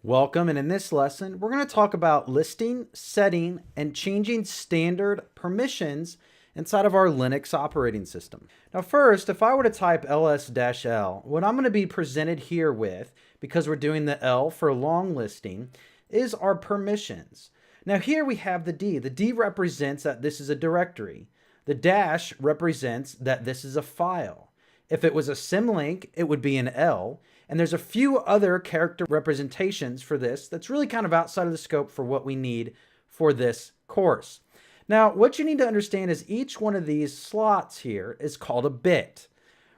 Welcome, and in this lesson, we're going to talk about listing, setting, and changing standard permissions inside of our Linux operating system. Now first, if I were to type ls-l, what I'm going to be presented here with, because we're doing the L for long listing, is our permissions. Now here we have the D. The D represents that this is a directory. The dash represents that this is a file. If it was a symlink, it would be an L. And there's a few other character representations for this that's really kind of outside of the scope for what we need for this course. Now, what you need to understand is each one of these slots here is called a bit.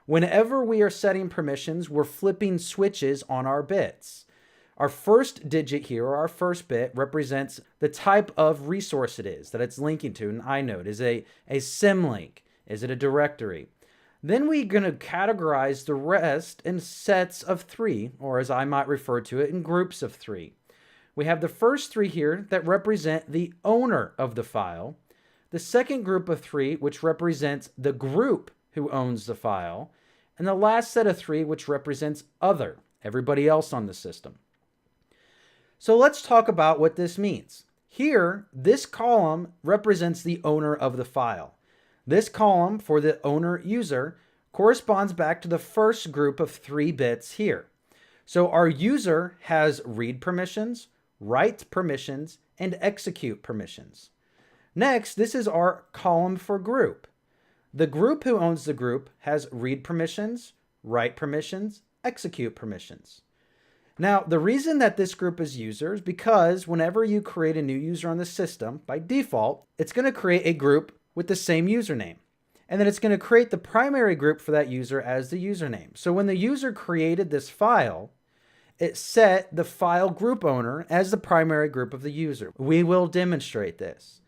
Whenever we are setting permissions, we're flipping switches on our bits. Our first digit here, or our first bit, represents the type of resource it is that it's linking to. An inode is a symlink. Is it a directory? Then we're going to categorize the rest in sets of 3, or as I might refer to it, in groups of 3. We have the first 3 here that represent the owner of the file, the second group of 3 which represents the group who owns the file, and the last set of 3 which represents other, everybody else on the system. So let's talk about what this means. Here, this column represents the owner of the file. This column for the owner user corresponds back to the first group of 3 bits here. So our user has read permissions, write permissions, and execute permissions. Next, this is our column for group. The group who owns the group has read permissions, write permissions, execute permissions. Now, the reason that this group is user is because whenever you create a new user on the system, by default, it's going to create a group with the same username. And then it's going to create the primary group for that user as the username. So when the user created this file, it set the file group owner as the primary group of the user. We will demonstrate this.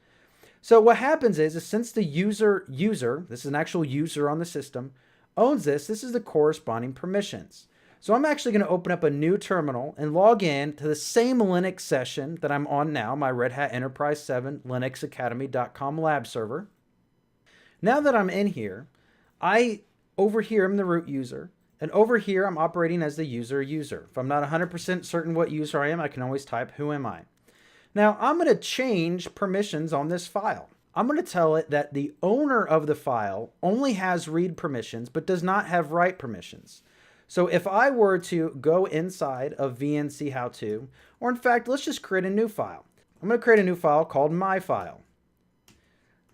So what happens is since the user, this is an actual user on the system, owns this is the corresponding permissions. So I'm actually going to open up a new terminal and log in to the same Linux session that I'm on now, my Red Hat Enterprise 7 linuxacademy.com lab server. Now that I'm in here, over here I'm the root user, and over here I'm operating as the user. If I'm not 100% certain what user I am, I can always type who am I. Now I'm going to change permissions on this file. I'm going to tell it that the owner of the file only has read permissions but does not have write permissions. So if I were to go inside of VNC how-to, or in fact, let's just create a new file. I'm going to create a new file called my file.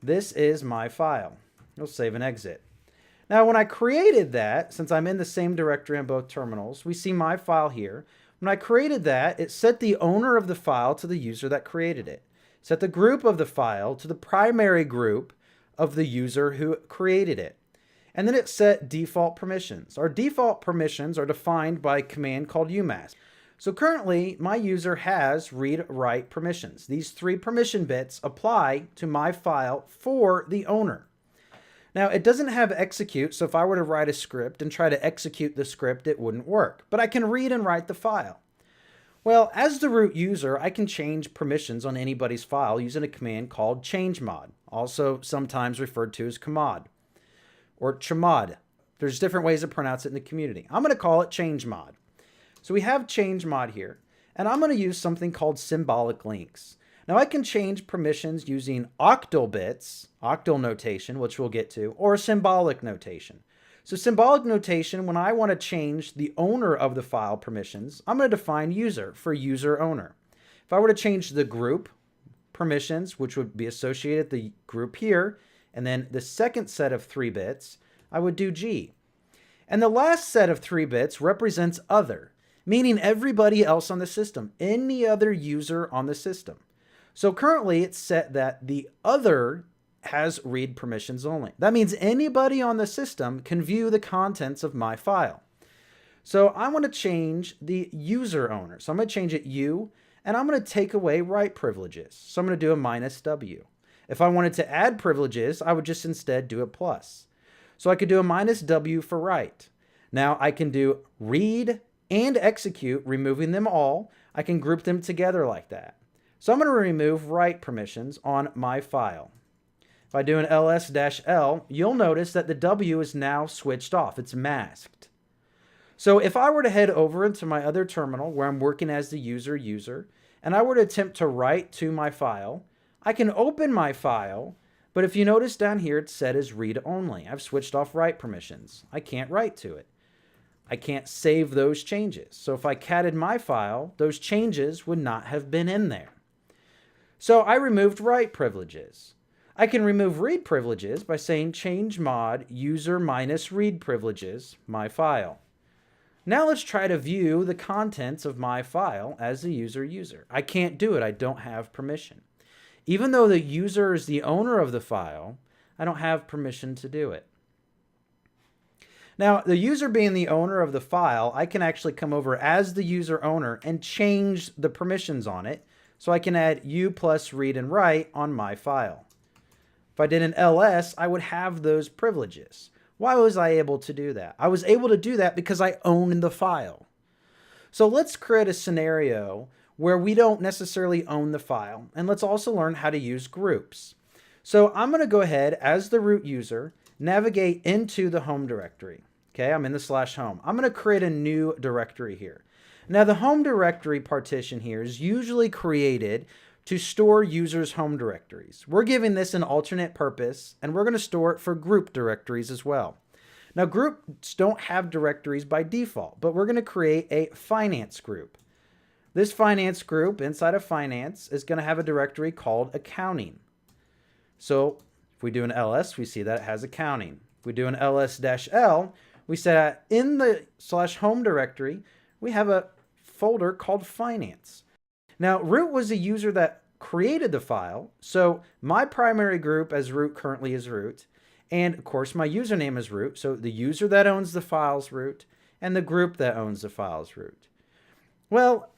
This is my file. We'll save and exit. Now, when I created that, since I'm in the same directory on both terminals, we see my file here. When I created that, it set the owner of the file to the user that created it. Set the group of the file to the primary group of the user who created it. And then it set default permissions. Our default permissions are defined by a command called umask. So currently, my user has read-write permissions. These 3 permission bits apply to my file for the owner. Now, it doesn't have execute, so if I were to write a script and try to execute the script, it wouldn't work. But I can read and write the file. Well, as the root user, I can change permissions on anybody's file using a command called chmod, also sometimes referred to as chmod or chmod. There's different ways to pronounce it in the community. I'm going to call it chmod. So we have chmod here, and I'm going to use something called symbolic links. Now I can change permissions using octal bits, octal notation, which we'll get to, or symbolic notation. So symbolic notation, when I want to change the owner of the file permissions, I'm going to define user for user owner. If I were to change the group permissions, which would be associated with the group here, and then the second set of 3 bits, I would do G. And the last set of 3 bits represents other, meaning everybody else on the system, any other user on the system. So currently it's set that the other has read permissions only. That means anybody on the system can view the contents of my file. So I want to change the user owner. So I'm going to change it U, and I'm going to take away write privileges. So I'm going to do a -W. If I wanted to add privileges, I would just instead do a plus. So I could do a -W for write. Now I can do read and execute, removing them all. I can group them together like that. So I'm going to remove write permissions on my file. If I do an ls-l, you'll notice that the W is now switched off. It's masked. So if I were to head over into my other terminal where I'm working as the user, and I were to attempt to write to my file, I can open my file, but if you notice down here, it's set as read only. I've switched off write permissions. I can't write to it. I can't save those changes. So if I catted my file, those changes would not have been in there. So I removed write privileges. I can remove read privileges by saying change mod user minus read privileges, my file. Now let's try to view the contents of my file as the user. I can't do it. I don't have permission. Even though the user is the owner of the file, I don't have permission to do it. Now, the user being the owner of the file, I can actually come over as the user owner and change the permissions on it. So I can add u plus read and write on my file. If I did an ls, I would have those privileges. Why was I able to do that? I was able to do that because I own the file. So let's create a scenario where we don't necessarily own the file, and let's also learn how to use groups. So I'm going to go ahead as the root user, navigate into the home directory. Okay, I'm in the /home. I'm going to create a new directory here. Now the home directory partition here is usually created to store users' home directories. We're giving this an alternate purpose, and we're going to store it for group directories as well. Now groups don't have directories by default, but we're going to create a finance group. This finance group inside of finance is going to have a directory called accounting. So if we do an ls, we see that it has accounting. If we do an ls-l, we say that in the /home directory, we have a folder called finance. Now, root was the user that created the file, so my primary group as root currently is root, and of course my username is root, so the user that owns the file's root, and the group that owns the file's root. Well,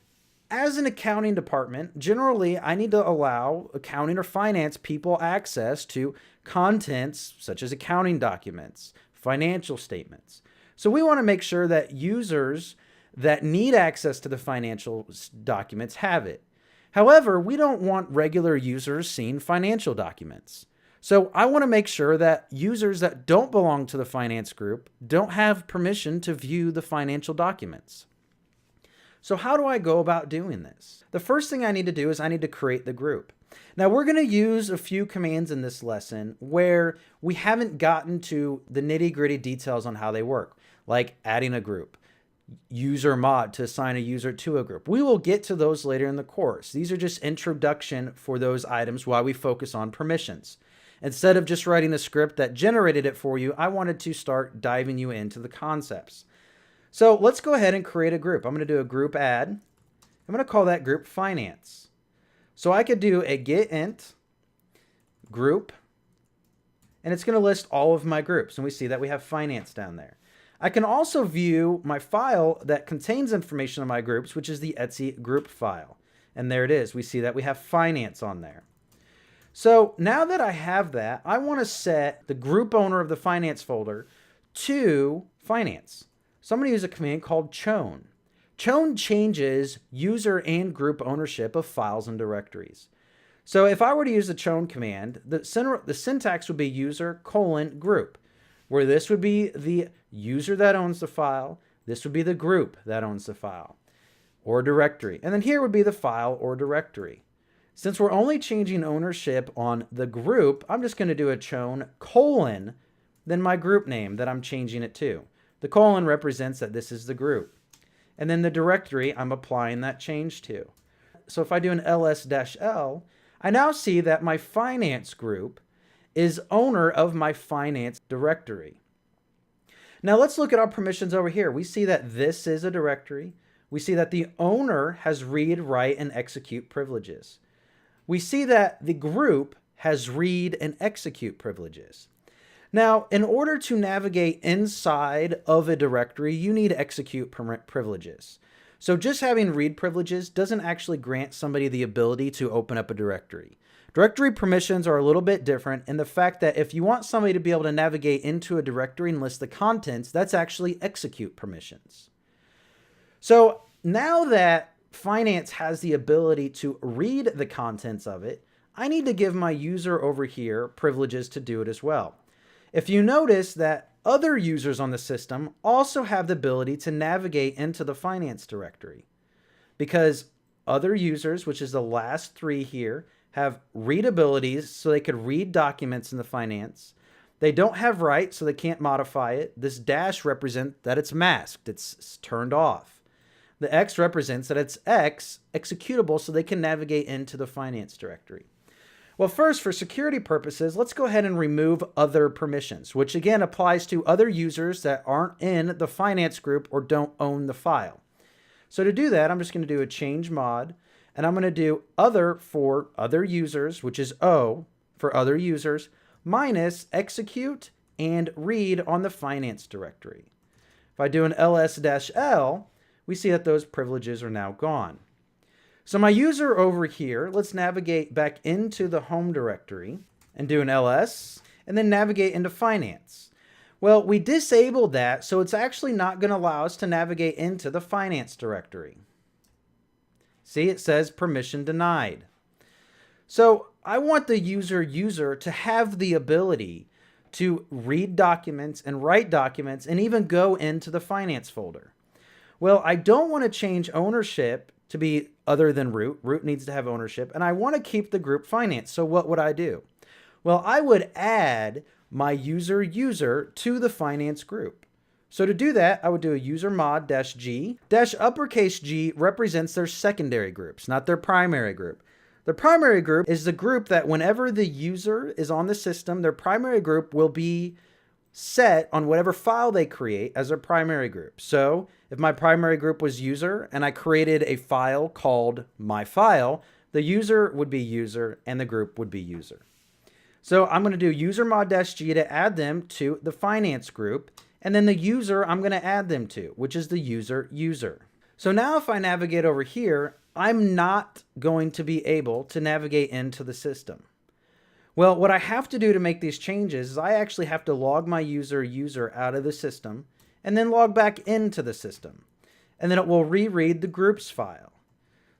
as an accounting department, generally I need to allow accounting or finance people access to contents such as accounting documents, financial statements. So we want to make sure that users that need access to the financial documents have it. However, we don't want regular users seeing financial documents. So I want to make sure that users that don't belong to the finance group don't have permission to view the financial documents. So how do I go about doing this? The first thing I need to do is I need to create the group. Now we're going to use a few commands in this lesson where we haven't gotten to the nitty-gritty details on how they work, like adding a group, user mod to assign a user to a group. We will get to those later in the course. These are just introduction for those items while we focus on permissions. Instead of just writing a script that generated it for you, I wanted to start diving you into the concepts. So let's go ahead and create a group. I'm going to do a group add. I'm going to call that group finance. So I could do a get int group, and it's going to list all of my groups. And we see that we have finance down there. I can also view my file that contains information on my groups, which is the Etsy group file. And there it is. We see that we have finance on there. So now that I have that, I want to set the group owner of the finance folder to finance. So I'm going to use a command called chown. Chown changes user and group ownership of files and directories. So if I were to use the chown command, the syntax would be user:group, where this would be the user that owns the file, this would be the group that owns the file, or directory, and then here would be the file or directory. Since we're only changing ownership on the group, I'm just going to do a chown : then my group name that I'm changing it to. The colon represents that this is the group. And then the directory I'm applying that change to. So if I do an ls-l, I now see that my finance group is owner of my finance directory. Now let's look at our permissions over here. We see that this is a directory. We see that the owner has read, write, and execute privileges. We see that the group has read and execute privileges. Now, in order to navigate inside of a directory, you need execute privileges. So just having read privileges doesn't actually grant somebody the ability to open up a directory. Directory permissions are a little bit different in the fact that if you want somebody to be able to navigate into a directory and list the contents, that's actually execute permissions. So now that finance has the ability to read the contents of it, I need to give my user over here privileges to do it as well. If you notice that other users on the system also have the ability to navigate into the finance directory, because other users, which is the last three here, have read abilities so they could read documents in the finance. They don't have write, so they can't modify it. This dash represents that it's masked, it's turned off. The X represents that it's executable, so they can navigate into the finance directory. Well, first, for security purposes, let's go ahead and remove other permissions, which again applies to other users that aren't in the finance group or don't own the file. So to do that, I'm just going to do a change mod, and I'm going to do other for other users, which is O for other users, minus execute and read on the finance directory. If I do an ls-l, we see that those privileges are now gone. So my user over here, let's navigate back into the home directory and do an ls, and then navigate into finance. Well, we disabled that, so it's actually not going to allow us to navigate into the finance directory. See, it says permission denied. So I want the user to have the ability to read documents and write documents and even go into the finance folder. Well, I don't want to change ownership to be other than root. Root needs to have ownership, and I want to keep the group finance. So what would I do? Well, I would add my user to the finance group. So to do that, I would do a user mod -G. Uppercase G represents their secondary groups, not their primary group. The primary group is the group that whenever the user is on the system, their primary group will be set on whatever file they create as their primary group. So if my primary group was user and I created a file called my file, the user would be user and the group would be user. So I'm going to do user mod -G to add them to the finance group, and then the user I'm going to add them to, which is the user. So now if I navigate over here, I'm not going to be able to navigate into the system. Well, what I have to do to make these changes is I actually have to log my user out of the system and then log back into the system. And then it will reread the groups file.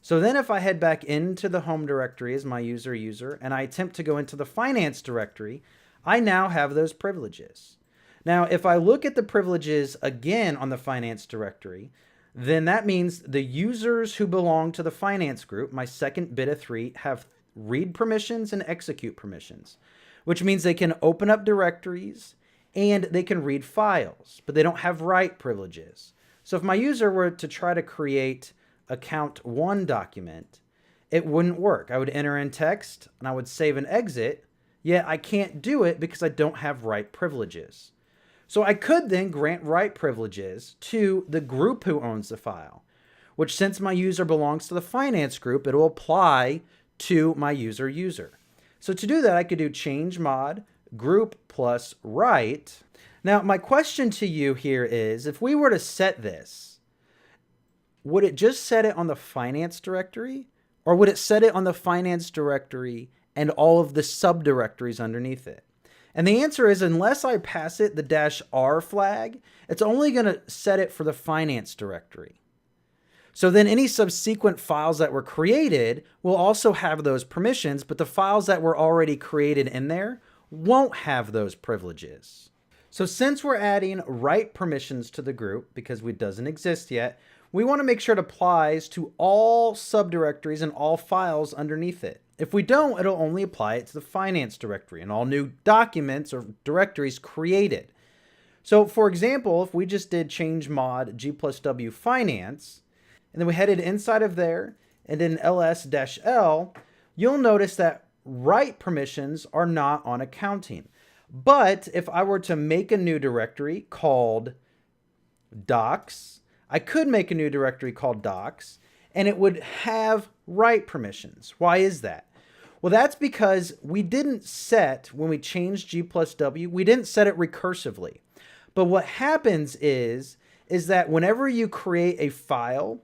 So then if I head back into the home directory as my user and I attempt to go into the finance directory, I now have those privileges. Now, if I look at the privileges again on the finance directory, then that means the users who belong to the finance group, my second bit of 3, have read permissions and execute permissions, which means they can open up directories and they can read files, but they don't have write privileges. So if my user were to try to create a count 1 document, it wouldn't work. I would enter in text and I would save and exit, yet I can't do it because I don't have write privileges. So I could then grant write privileges to the group who owns the file, which since my user belongs to the finance group, it will apply to my user. So to do that, I could do change mod group plus write. Now, my question to you here is, if we were to set this, would it just set it on the finance directory, or would it set it on the finance directory and all of the subdirectories underneath it? And the answer is, unless I pass it the -R flag, it's only going to set it for the finance directory. So then any subsequent files that were created will also have those permissions, but the files that were already created in there won't have those privileges. So since we're adding write permissions to the group, because it doesn't exist yet, we want to make sure it applies to all subdirectories and all files underneath it. If we don't, it'll only apply it to the finance directory and all new documents or directories created. So for example, if we just did change mod G+W finance, and then we headed inside of there and then ls-l, you'll notice that write permissions are not on accounting. But if I were to make a new directory called docs, I could make a new directory called docs, and it would have write permissions. Why is that? Well, that's because we didn't set, when we changed G+W, we didn't set it recursively. But what happens is that whenever you create a file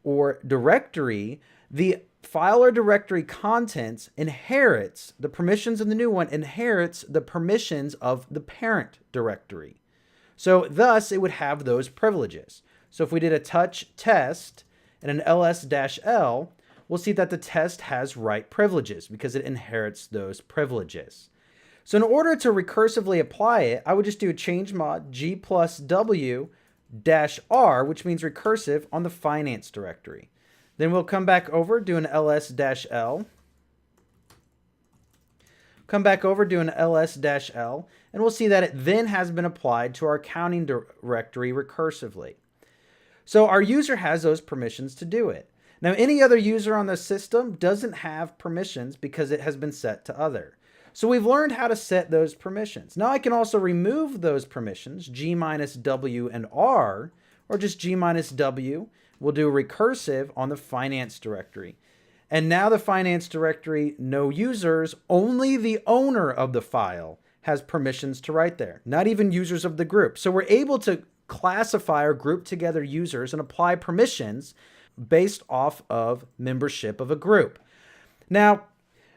or directory, the file or directory contents inherits, the permissions in the new one inherits the permissions of the parent directory. So thus, it would have those privileges. So if we did a touch test and an ls-l, we'll see that the test has write privileges because it inherits those privileges. So in order to recursively apply it, I would just do a change mod G plus W dash R, which means recursive, on the finance directory. Then we'll come back over, do an ls-l. Come back over, do an ls-l, and we'll see that it then has been applied to our accounting directory recursively. So our user has those permissions to do it. Now, any other user on the system doesn't have permissions because it has been set to other. So we've learned how to set those permissions. Now I can also remove those permissions, G minus W and R, or just G minus W. We'll do recursive on the finance directory. And now the finance directory, no users, only the owner of the file has permissions to write there, not even users of the group. So we're able to classify or group together users and apply permissions based off of membership of a group. Now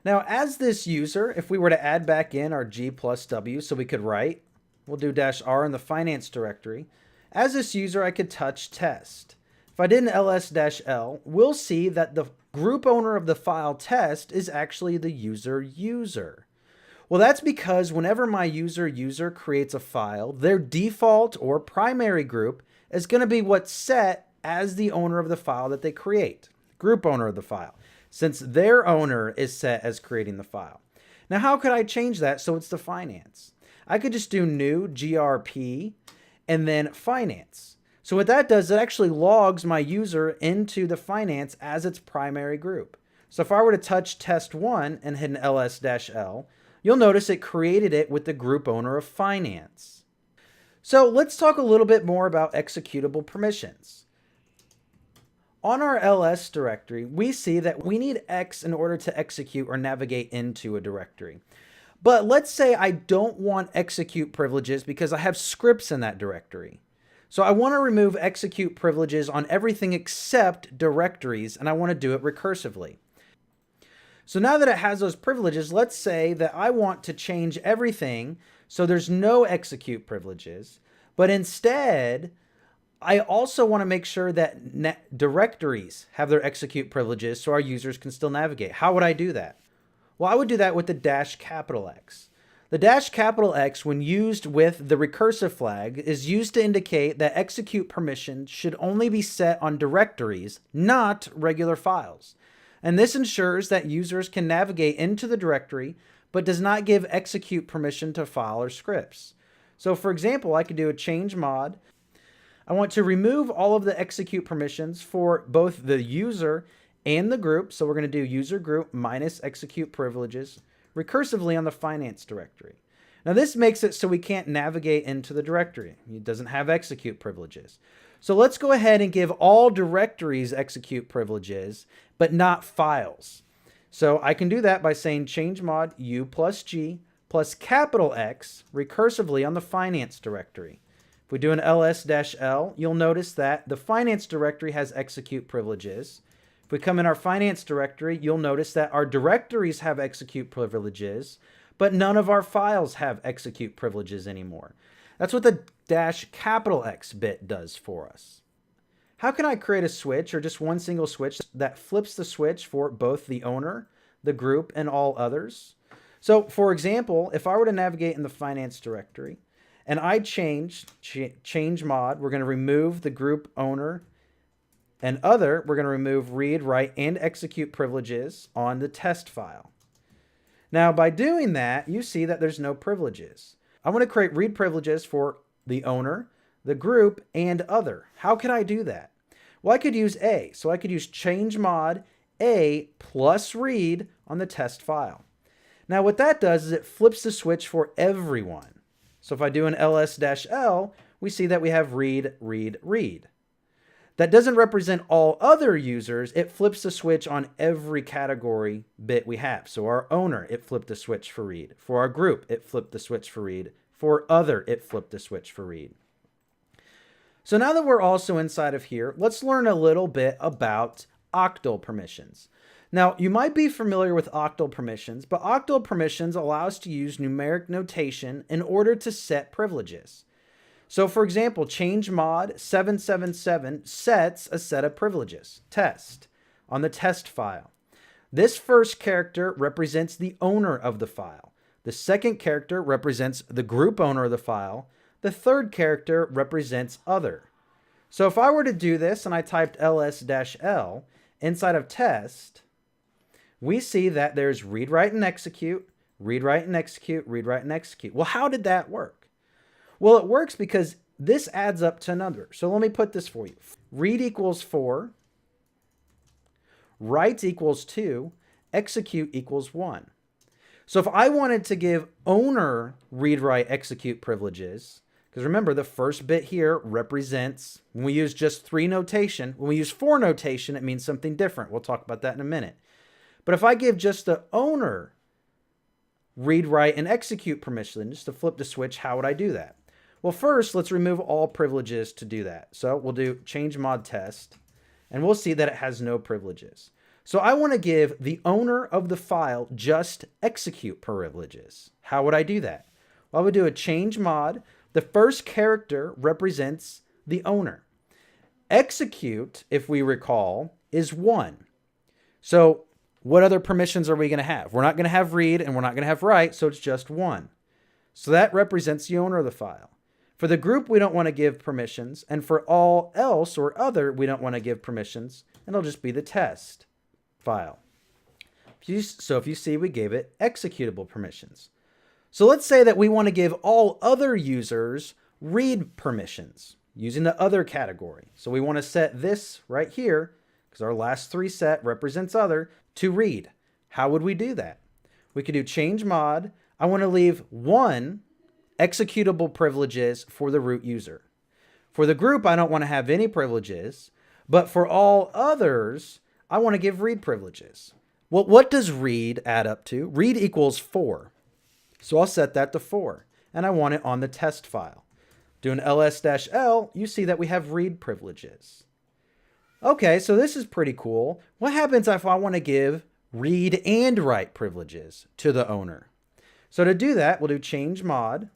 as this user, if we were to add back in our G plus W so we could write, we'll do -R in the finance directory. As this user, I could touch test. If I did an ls-l, we'll see that the group owner of the file test is actually the user. Well, that's because whenever my user creates a file, their default or primary group is going to be what's set as the owner of the file that they create, group owner of the file, since their owner is set as creating the file. Now, how could I change that so it's the finance? I could just do new grp and then finance. So what that does, it actually logs my user into the finance as its primary group. So if I were to touch test1 and hit an ls-l, you'll notice it created it with the group owner of finance. So let's talk a little bit more about executable permissions. On our ls directory, we see that we need X in order to execute or navigate into a directory. But let's say I don't want execute privileges because I have scripts in that directory. So I want to remove execute privileges on everything except directories, and I want to do it recursively. So now that it has those privileges, let's say that I want to change everything so there's no execute privileges, but instead, I also want to make sure that directories have their execute privileges so our users can still navigate. How would I do that? Well, I would do that with the -X. The -X, when used with the recursive flag, is used to indicate that execute permissions should only be set on directories, not regular files. And this ensures that users can navigate into the directory, but does not give execute permission to file or scripts. So for example, I could do a change mod. I want to remove all of the execute permissions for both the user and the group. So we're going to do user group minus execute privileges recursively on the finance directory. Now this makes it so we can't navigate into the directory. It doesn't have execute privileges. So let's go ahead and give all directories execute privileges, but not files. So I can do that by saying change mod U plus G plus X recursively on the finance directory. If we do an ls-l, you'll notice that the finance directory has execute privileges. If we come in our finance directory, you'll notice that our directories have execute privileges, but none of our files have execute privileges anymore. That's what the -X bit does for us. How can I create a switch or just one single switch that flips the switch for both the owner, the group, and all others? So for example, if I were to navigate in the finance directory, and I change mod, we're going to remove the group owner and other. We're going to remove read, write, and execute privileges on the test file. Now, by doing that, you see that there's no privileges. I want to create read privileges for the owner, the group, and other. How can I do that? Well, I could use A. So I could use change mod A plus read on the test file. Now, what that does is it flips the switch for everyone. So if I do an ls-l, we see that we have read, read, read. That doesn't represent all other users. It flips the switch on every category bit we have. So our owner, it flipped the switch for read. For our group, it flipped the switch for read. For other, it flipped the switch for read. So now that we're also inside of here, let's learn a little bit about octal permissions. Now, you might be familiar with octal permissions, but octal permissions allow us to use numeric notation in order to set privileges. So for example, change mod 777 sets a set of privileges, test, on the test file. This first character represents the owner of the file. The second character represents the group owner of the file. The third character represents other. So if I were to do this and I typed ls-l inside of test, we see that there's read, write, and execute, read, write, and execute, read, write, and execute. Well, how did that work? Well, it works because this adds up to a number. So let me put this for you. Read equals 4, write equals 2, execute equals 1. So if I wanted to give owner read, write, execute privileges, because remember the first bit here represents, when we use just 3 notation, when we use 4 notation, it means something different. We'll talk about that in a minute. But if I give just the owner read, write, and execute permissions to flip the switch, how would I do that? Well, first, let's remove all privileges to do that. So we'll do change mod test, and we'll see that it has no privileges. So I want to give the owner of the file just execute privileges. How would I do that? Well, I would do a change mod. The first character represents the owner. Execute, if we recall, is 1. So what other permissions are we going to have? We're not going to have read and we're not going to have write, so it's just 1. So that represents the owner of the file. For the group, we don't want to give permissions, and for all else or other, we don't want to give permissions, and it'll just be the test file. So if you see, we gave it executable permissions. So let's say that we want to give all other users read permissions using the other category. So we want to set this right here, because our last 3 set represents other, to read. How would we do that? We could do change mod. I want to leave 1 executable privileges for the root user. For the group, I don't want to have any privileges, but for all others, I want to give read privileges. Well, what does read add up to? Read equals 4. So I'll set that to 4, and I want it on the test file. Doing ls-l, you see that we have read privileges. Okay, so this is pretty cool. What happens if I want to give read and write privileges to the owner? So to do that, we'll do change mod.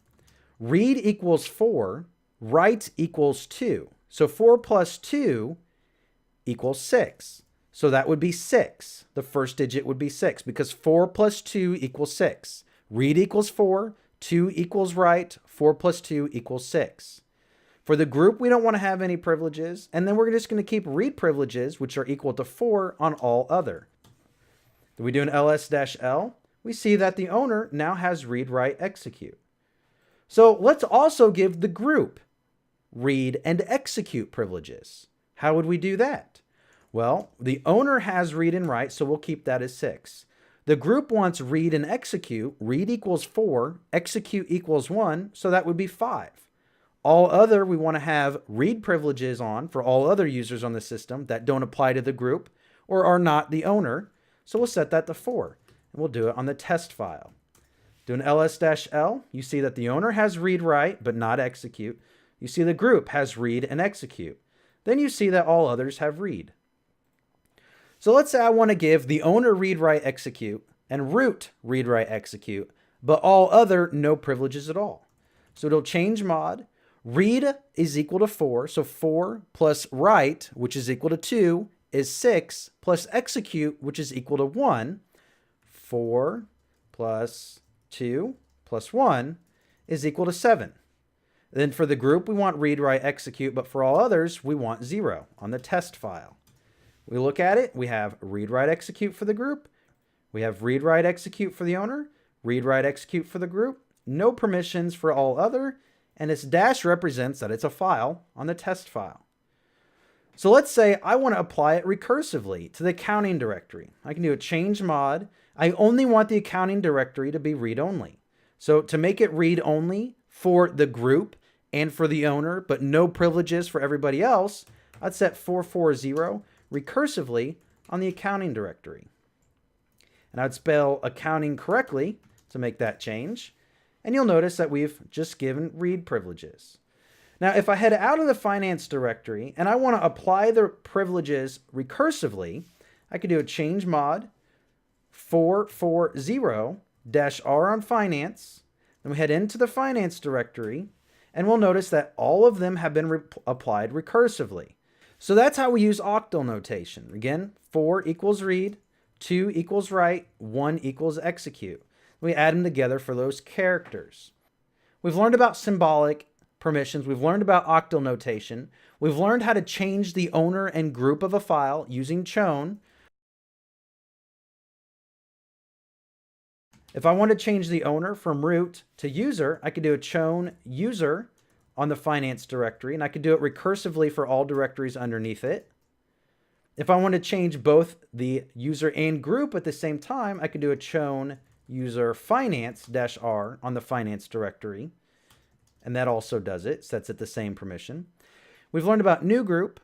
Read equals 4, write equals 2. So 4 plus 2 equals 6. So that would be 6. The first digit would be 6 because 4 plus 2 equals 6. Read equals 4, 2 equals write, 4 plus 2 equals 6. For the group, we don't want to have any privileges, and then we're just going to keep read privileges, which are equal to 4 on all other. If we do an ls-l, we see that the owner now has read, write, execute. So let's also give the group read and execute privileges. How would we do that? Well, the owner has read and write, so we'll keep that as 6. The group wants read and execute. Read equals 4, execute equals 1, so that would be 5. All other, we want to have read privileges on for all other users on the system that don't apply to the group or are not the owner. So we'll set that to 4, and we'll do it on the test file. Do an ls-l, you see that the owner has read, write, but not execute. You see the group has read and execute. Then you see that all others have read. So let's say I want to give the owner read, write, execute, and root read, write, execute, but all other no privileges at all. So it'll change mod. Read is equal to 4, so 4 plus write, which is equal to 2, is 6, plus execute, which is equal to 1. 4 plus 2 plus 1 is equal to 7. Then for the group, we want read, write, execute, but for all others, we want 0 on the test file. We look at it, we have read, write, execute for the group, we have read, write, execute for the owner, read, write, execute for the group, no permissions for all other, and its dash represents that it's a file on the test file. So let's say I want to apply it recursively to the accounting directory. I can do a change mod. I only want the accounting directory to be read-only. So to make it read-only for the group and for the owner, but no privileges for everybody else, I'd set 440 recursively on the accounting directory. And I'd spell accounting correctly to make that change. And you'll notice that we've just given read privileges. Now, if I head out of the finance directory and I want to apply the privileges recursively, I could do a change mod 440-R on finance. Then we head into the finance directory and we'll notice that all of them have been applied recursively. So that's how we use octal notation. Again, 4 equals read, 2 equals write, 1 equals execute. We add them together for those characters. We've learned about symbolic permissions. We've learned about octal notation. We've learned how to change the owner and group of a file using chown. If I want to change the owner from root to user, I could do a chown user on the finance directory, and I could do it recursively for all directories underneath it. If I want to change both the user and group at the same time, I could do a chown user finance-r on the finance directory, and that also does it, sets it the same permission. We've learned about new group.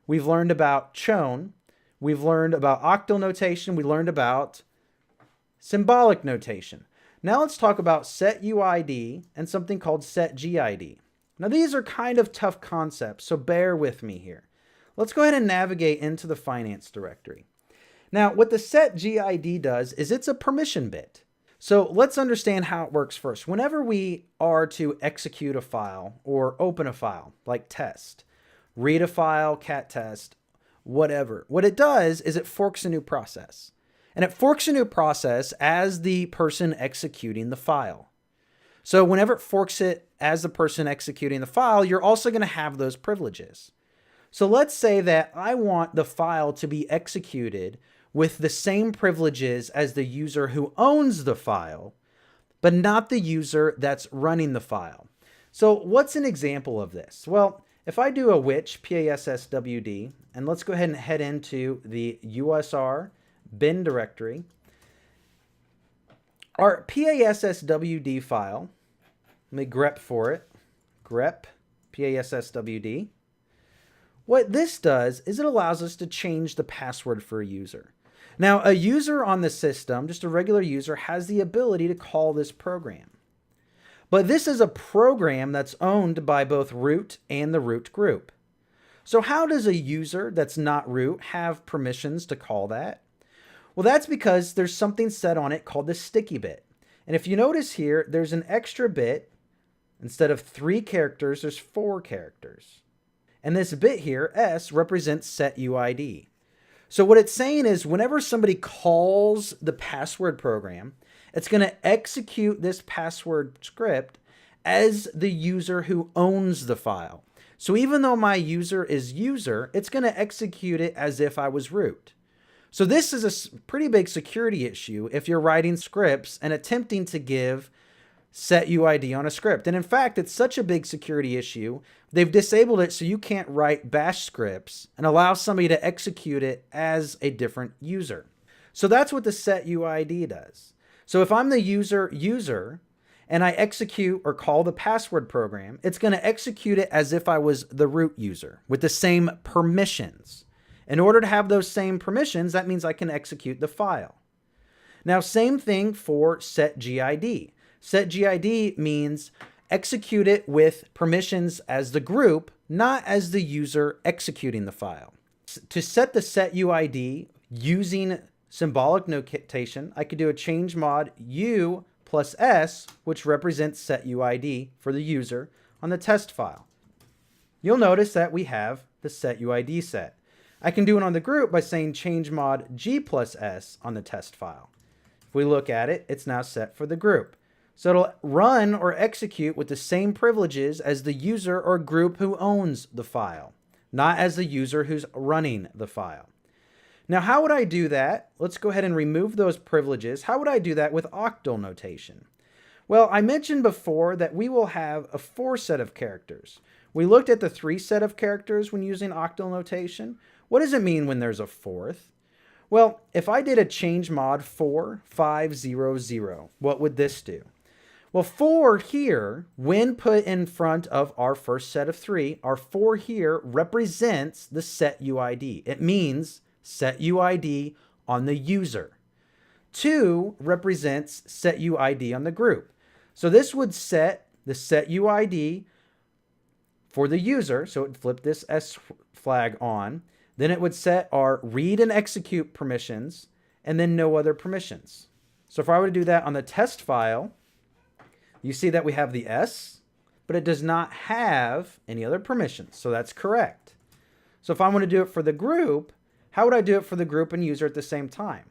We've learned about chown. We've learned about octal notation. We learned about symbolic notation. Now let's talk about set UID and something called set GID. Now these are kind of tough concepts, so bear with me here. Let's go ahead and navigate into the finance directory. Now what the set GID does is it's a permission bit. So let's understand how it works first. Whenever we are to execute a file or open a file, like test, read a file, cat test, whatever, what it does is it forks a new process. And it forks a new process as the person executing the file. So whenever it forks it as the person executing the file, you're also going to have those privileges. So let's say that I want the file to be executed with the same privileges as the user who owns the file, but not the user that's running the file. So what's an example of this? Well, if I do a which passwd, and let's go ahead and head into the usr bin directory, our passwd file, let me grep for it, grep passwd. What this does is it allows us to change the password for a user. Now, a user on the system, just a regular user, has the ability to call this program. But this is a program that's owned by both root and the root group. So how does a user that's not root have permissions to call that? Well, that's because there's something set on it called the sticky bit. And if you notice here, there's an extra bit. Instead of 3 characters, there's 4 characters. And this bit here, S, represents set UID. So what it's saying is whenever somebody calls the password program, it's going to execute this password script as the user who owns the file. So even though my user is user, it's going to execute it as if I was root. So this is a pretty big security issue if you're writing scripts and attempting to give set UID on a script. And in fact, it's such a big security issue, they've disabled it so you can't write bash scripts and allow somebody to execute it as a different user. So that's what the set UID does. So if I'm the user and I execute or call the password program, it's going to execute it as if I was the root user with the same permissions. In order to have those same permissions, that means I can execute the file. Now, same thing for set GID. Set GID means execute it with permissions as the group, not as the user executing the file. To set the set UID using symbolic notation, I could do a change mod U plus S, which represents set UID for the user on the test file. You'll notice that we have the set UID set. I can do it on the group by saying change mod G plus S on the test file. If we look at it, it's now set for the group. So it'll run or execute with the same privileges as the user or group who owns the file, not as the user who's running the file. Now, how would I do that? Let's go ahead and remove those privileges. How would I do that with octal notation? Well, I mentioned before that we will have a 4 set of characters. We looked at the 3 set of characters when using octal notation. What does it mean when there's a 4th? Well, if I did a change mod 4500, what would this do? Well, 4 here, when put in front of our first set of 3, our 4 here represents the set UID. It means set UID on the user. 2 represents set UID on the group. So this would set the set UID for the user. So it would flip this S flag on. Then it would set our read and execute permissions and then no other permissions. So if I were to do that on the test file, you see that we have the S, but it does not have any other permissions. So that's correct. So if I want to do it for the group, how would I do it for the group and user at the same time?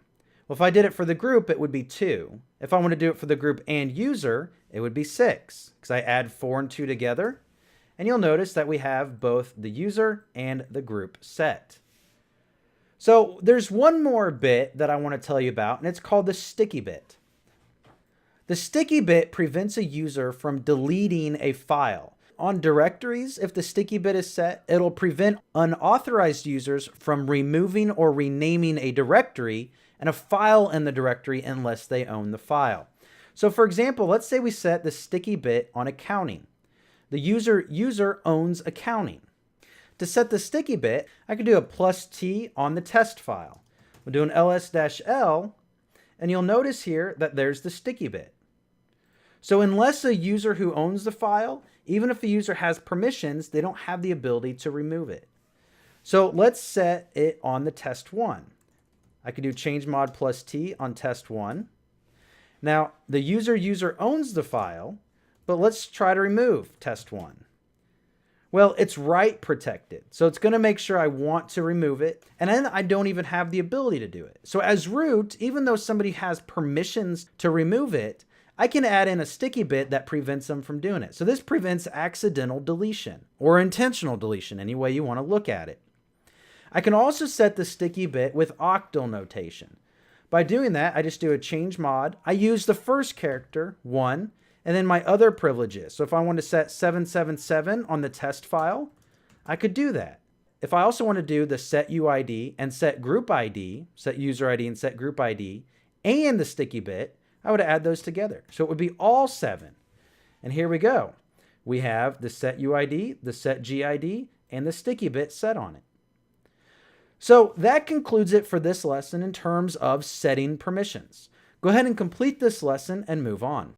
Well, if I did it for the group, it would be 2. If I want to do it for the group and user, it would be 6, because I add 4 and 2 together. And you'll notice that we have both the user and the group set. So there's one more bit that I want to tell you about, and it's called the sticky bit. The sticky bit prevents a user from deleting a file. On directories, if the sticky bit is set, it'll prevent unauthorized users from removing or renaming a directory and a file in the directory unless they own the file. So for example, let's say we set the sticky bit on accounting. The user owns accounting. To set the sticky bit, I could do a +T on the test file. We'll do an ls-l, and you'll notice here that there's the sticky bit. So unless a user who owns the file, even if the user has permissions, they don't have the ability to remove it. So let's set it on the test1. I could do change mod +T on test1. Now, the user owns the file, but let's try to remove test1. Well, it's write protected, so it's going to make sure I want to remove it, and then I don't even have the ability to do it. So as root, even though somebody has permissions to remove it, I can add in a sticky bit that prevents them from doing it. So this prevents accidental deletion, or intentional deletion, any way you want to look at it. I can also set the sticky bit with octal notation. By doing that, I just do a change mod. I use the first character, 1, and then my other privileges. So if I want to set 777 on the test file, I could do that. If I also want to do the set UID and set group ID, set user ID and set group ID, and the sticky bit, I would add those together. So it would be all 7. And here we go. We have the set UID, the set GID, and the sticky bit set on it. So that concludes it for this lesson in terms of setting permissions. Go ahead and complete this lesson and move on.